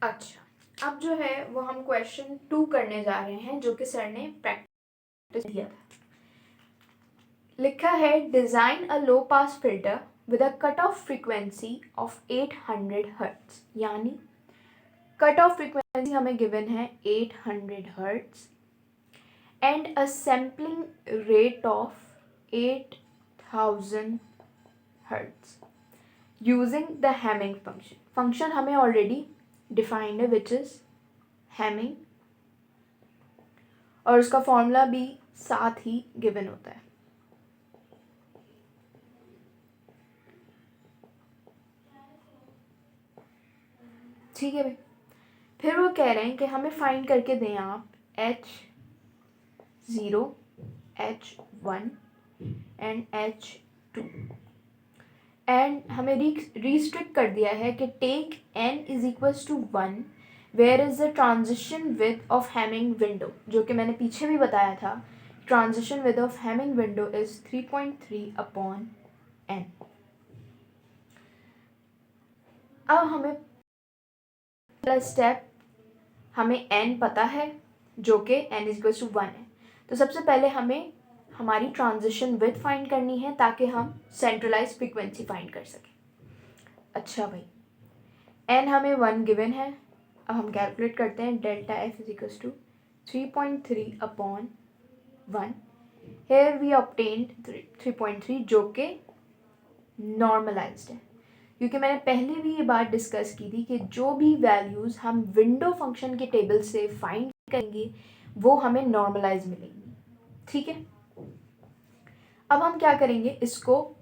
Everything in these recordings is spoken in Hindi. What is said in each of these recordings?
अच्छा, अब जो है वो हम क्वेश्चन 2 करने जा रहे हैं जो कि सर ने प्रैक्टिस दिया था। लिखा है design a low pass filter with a cut off frequency of 800 hertz, यानी कट ऑफ फ्रीक्वेंसी हमें गिवन है 800 hertz and a sampling rate of 8000 hertz using the Hamming function. Function हमें ऑलरेडी डिफाइंड है विच इज़ हैमिंग, और उसका फॉर्मूला भी साथ ही गिवन होता है। ठीक है भाई, फिर वो कह रहे हैं कि हमें फाइंड करके दें आप H0, H1 and H2, and हमें रिस्ट्रिक्ट कर दिया है कि take n is equals to 1 where is the transition width of Hamming window, जो कि मैंने पीछे भी बताया था। Transition width of Hamming window is 3.3/n। अब हमें पहला स्टेप, हमें n पता है जो कि n इज इक्वल्स टू 1 है, तो सबसे पहले हमें हमारी ट्रांजिशन विथ फाइंड करनी है ताकि हम सेंट्रलाइज फ्रीक्वेंसी फाइंड कर सकें। अच्छा भाई, n हमें 1 गिवन है। अब हम कैलकुलेट करते हैं delta f is equals to 3.3/1। Here we obtained 3.3 जो कि नॉर्मलाइज्ड है, क्योंकि मैंने पहले भी ये बात डिस्कस की थी कि जो भी वैल्यूज़ हम विंडो फंक्शन के टेबल से फाइंड करेंगे वो हमें नॉर्मलाइज मिलेंगी। ठीक है, अब हम क्या करेंगे, इसको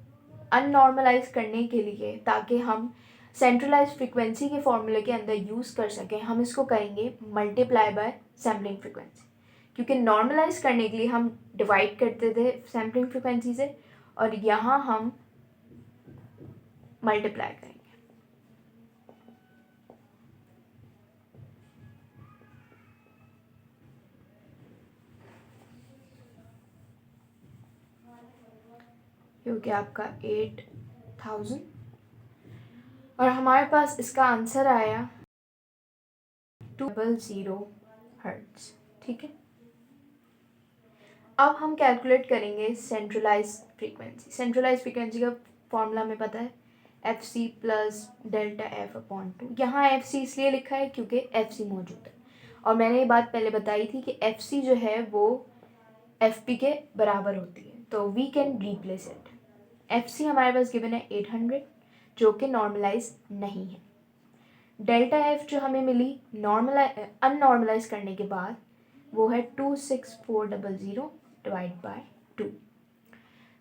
अननॉर्मलाइज करने के लिए ताकि हम सेंट्रलाइज फ्रीक्वेंसी के फॉर्मूले के अंदर यूज़ कर सकें, हम इसको करेंगे मल्टीप्लाई बाय सैम्पलिंग फ्रीक्वेंसी, क्योंकि नॉर्मलाइज करने के लिए हम डिवाइड करते थे सैम्पलिंग फ्रीक्वेंसी से, और यहाँ हम मल्टीप्लाई करेंगे। क्योंकि आपका 8000 और हमारे पास इसका आंसर आया 200 हर्ट्ज। ठीक है, अब हम कैलकुलेट करेंगे सेंट्रलाइज फ्रीक्वेंसी। सेंट्रलाइज फ्रीक्वेंसी का फॉर्मूला हमें पता है FC प्लस डेल्टा F/2। यहाँ FC इसलिए लिखा है क्योंकि FC मौजूद है, और मैंने ये बात पहले बताई थी कि FC जो है वो FP के बराबर होती है, तो we can replace it. FC हमारे पास गिवन है 800 जो कि नॉर्मलाइज नहीं है। डेल्टा F जो हमें मिली अननॉर्मलाइज करने के बाद वो है 26400 डिवाइड बाय 2,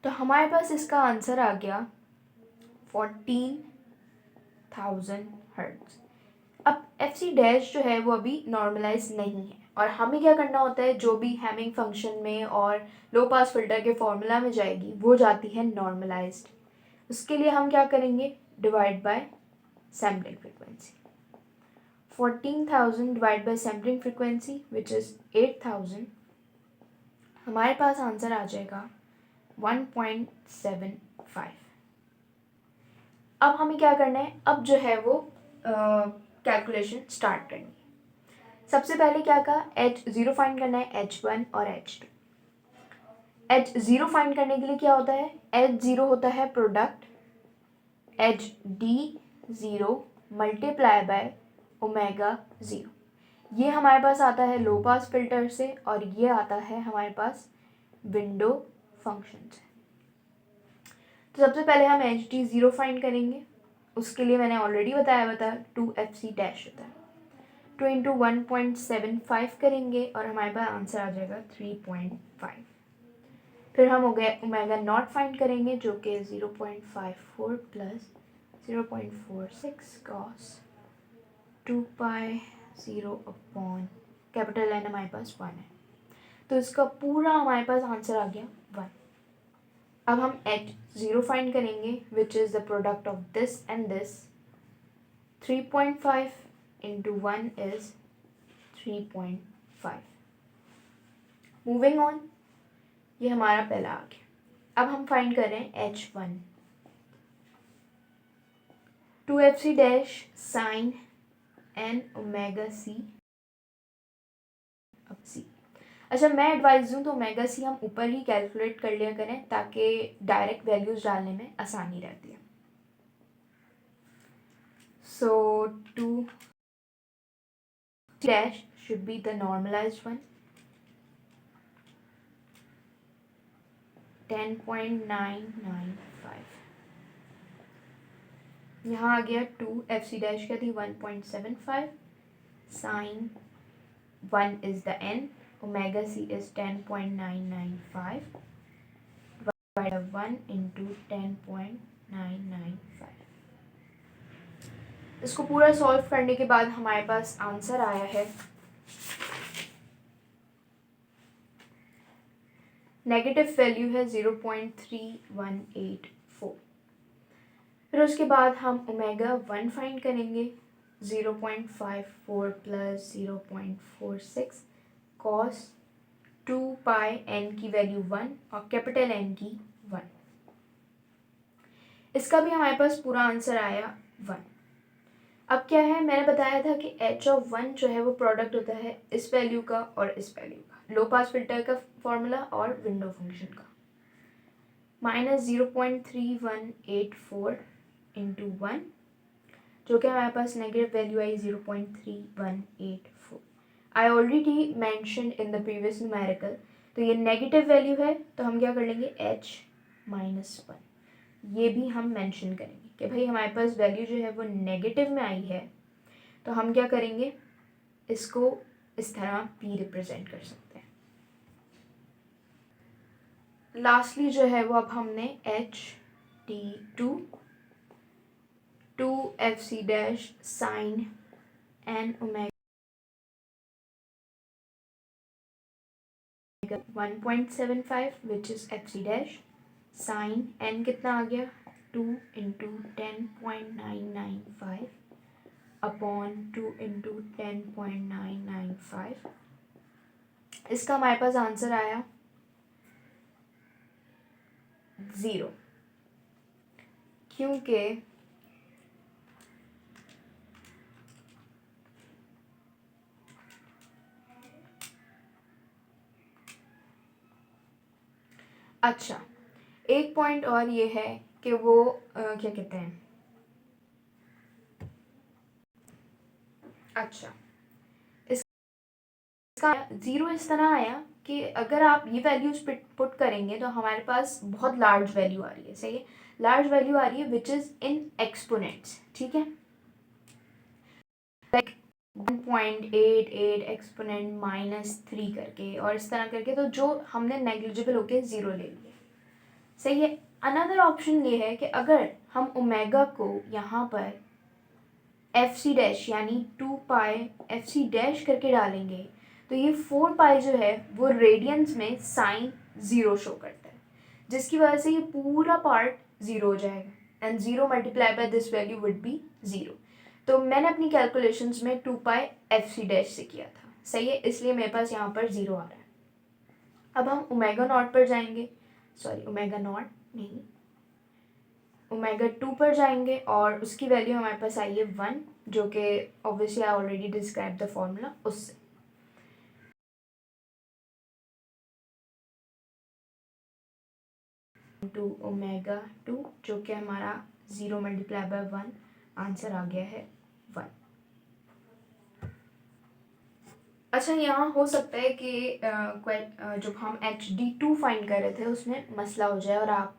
तो हमारे पास इसका आंसर आ गया 14000 हर्ट्ज। अब FC डैश जो है वो अभी नॉर्मलाइज नहीं है, और हमें क्या करना होता है, जो भी हैमिंग फंक्शन में और लो पास फिल्टर के फॉर्मूला में जाएगी वो जाती है नॉर्मलाइज्ड। उसके लिए हम क्या करेंगे, divide by sampling frequency. 14000 divide by sampling frequency which is 8000, हमारे पास आंसर आ जाएगा 1.75। अब हमें क्या करना है, अब जो है वो कैलकुलेशन स्टार्ट करनी है। सबसे पहले क्या कहा, H0 फाइंड करना है, H1 और H2। H0 फाइंड करने के लिए क्या होता है, H0 होता है product HD0 multiply by omega 0। ये हमारे पास आता है लो पास फिल्टर से, और ये आता है हमारे पास विंडो फंक्शन से। तो सबसे पहले हम HD0 फाइंड करेंगे। उसके लिए मैंने ऑलरेडी बताया 2FC डैश होता है, 2 इंटू 1.75 करेंगे और हमारे पास आंसर आ जाएगा 3.5। फिर हम हो गए ओमेगा नॉट फाइंड करेंगे जो कि 0.54 plus 0.46 cos 2π0 upon capital N हमारे पास 1 है, तो इसका पूरा हमारे पास आंसर आ गया 1। अब हम H0 फाइंड करेंगे which is the product of this and this. 3.5 into 1 is 3.5। Moving on, ये हमारा पहला आ गया। अब हम फाइंड कर रहे हैं H1। 2FC dash sine N omega C अब सी। अच्छा, मैं एडवाइस दूँ तो ओमेगा सी हम ऊपर ही कैलकुलेट कर लिया करें ताकि डायरेक्ट वैल्यूज़ डालने में आसानी रहती है। सो 2 dash should be the normalized one, 10.995। यहाँ आ गया 2, एफ सी डैश क्या थी 1.75, sign 1 is the n, omega c is 10.995 divided by 1 into 10.995। इसको पूरा सॉल्व करने के बाद हमारे पास आंसर आया है नेगेटिव वैल्यू है 0.3184। फिर उसके बाद हम ओमेगा 1 फाइंड करेंगे, 0.54 प्लस 0.46 कॉस 2 पाई एन की वैल्यू 1 और कैपिटल एन की 1। इसका भी हमारे पास पूरा आंसर आया 1। अब क्या है, मैंने बताया था कि h ऑफ 1 जो है वो प्रोडक्ट होता है इस वैल्यू का और इस वैल्यू का, लो पास फिल्टर का फॉर्मूला और विंडो फंक्शन का। माइनस 0.3184 इंटू 1 जो कि हमारे पास नेगेटिव वैल्यू आई 0.3184। I already mention in the previous numerical, तो ये नेगेटिव वैल्यू है तो हम क्या कर लेंगे h माइनस 1, ये भी हम मेंशन करेंगे कि भाई हमारे पास वैल्यू जो है वो नेगेटिव में आई है, तो हम क्या करेंगे, इसको इस तरह p रिप्रेजेंट कर सकते हैं। लास्टली जो है वो अब हमने h t 2 F C dash sine N omega 1.75 which is F C dash sine N कितना आ गया 2 इंटू 10.995 अपॉन 2 इंटू 10.995। इसका हमारे पास आंसर आया 0, क्योंकि अच्छा एक पॉइंट और ये है कि वो क्या कहते हैं, अच्छा इसका 0 इस तरह आया कि अगर आप ये वैल्यूज पुट करेंगे तो हमारे पास बहुत लार्ज वैल्यू आ रही है, सही है, लार्ज वैल्यू आ रही है विच इज़ इन एक्सपोनेंट्स, ठीक है, लाइक 1.88 एक्सपोनेंट -3 करके और इस तरह करके, तो जो हमने नेग्लिजिबल होके 0 ले लिए, सही है। अनदर ऑप्शन ये है कि अगर हम ओमेगा को यहाँ पर एफ सी डैश यानी 2 पाई एफ सी डैश करके डालेंगे तो ये 4 पाई जो है वो रेडियंस में साइन 0 शो करता है, जिसकी वजह से ये पूरा पार्ट 0 हो जाएगा and 0 multiply by this value would be 0। तो मैंने अपनी कैलकुलेशंस में 2 पाई एफ सी डैश से किया था, सही है, इसलिए मेरे पास यहाँ पर 0 आ रहा है। अब हम ओमेगा नॉट पर जाएंगे, सॉरी ओमेगा नॉट नहीं, ओमेगा 2 पर जाएंगे और उसकी वैल्यू हमारे पास आई है 1, जो कि obviously I already describe the formula उससे। टू ओमेगा 2 जो कि हमारा 0 मल्टीप्लाई बाय 1, आंसर आ गया है 1। अच्छा यहाँ हो सकता है कि जब हम HD2 फाइंड कर रहे थे उसमें मसला हो जाए और आप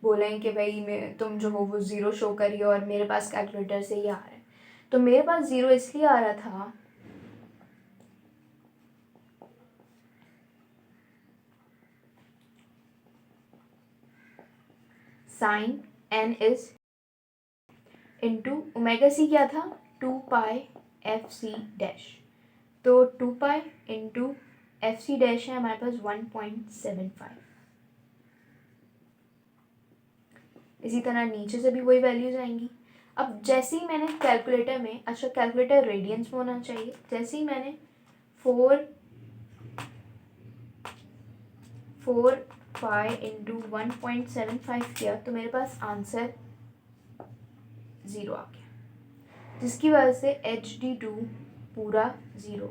बोलें कि भाई तुम जो हो वो 0 शो करिए और मेरे पास कैलकुलेटर से ही आ रहा है, तो मेरे पास 0 इसलिए आ रहा था sine n is into omega C क्या था 2 पाई एफ सी डैश, तो 2 pi into F C dash है हमारे पास 1.75। इसी तरह नीचे से भी वही वैल्यूज आएंगी। अब जैसे ही मैंने कैलकुलेटर में, अच्छा कैलकुलेटर रेडियंस में होना चाहिए, जैसे ही मैंने 4 पाई इंटू 1.75 किया तो मेरे पास आंसर 0 आ गया। जिसकी वजह से HD2 पूरा 0।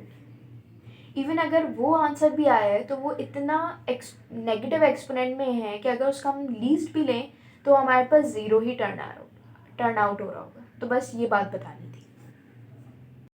इवन अगर वो आंसर भी आया है तो वो इतना नेगेटिव एक्सपोनेंट में है कि अगर उसका हम लीस्ट भी लें तो हमारे पास 0 ही टर्न आउट हो रहा होगा। तो बस ये बात बतानी थी।